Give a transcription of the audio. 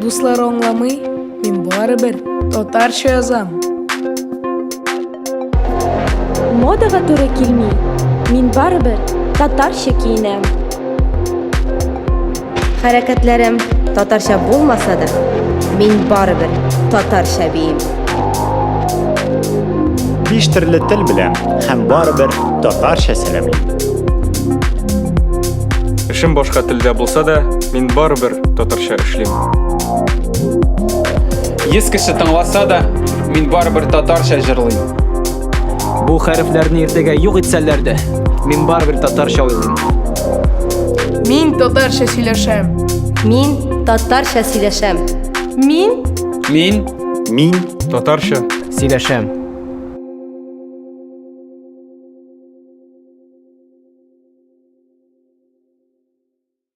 Дуслар аңламый, мин барыбер татарча язам. Модага туры килми, мин барыбер татарча киенәм. Хәрәкәтләрем татарча булмаса да, мин барыбер татарча бейим. 5 төрле тел беләм һәм барыбер татарча сөйләмим. Эшем башка телдә булса да, мин барыбер татарча эшлим. 100 кеше тыңласа да, мин барыбер татарча җырлыйм. Бу хәрефләрне иртәгә юк итсәләр дә, мин барыбер татарча уйлыйм. Мин татарча сөйләшәм. Мин татарча сөйләшәм. Мин Мин Мин Татарча Сөйләшәм.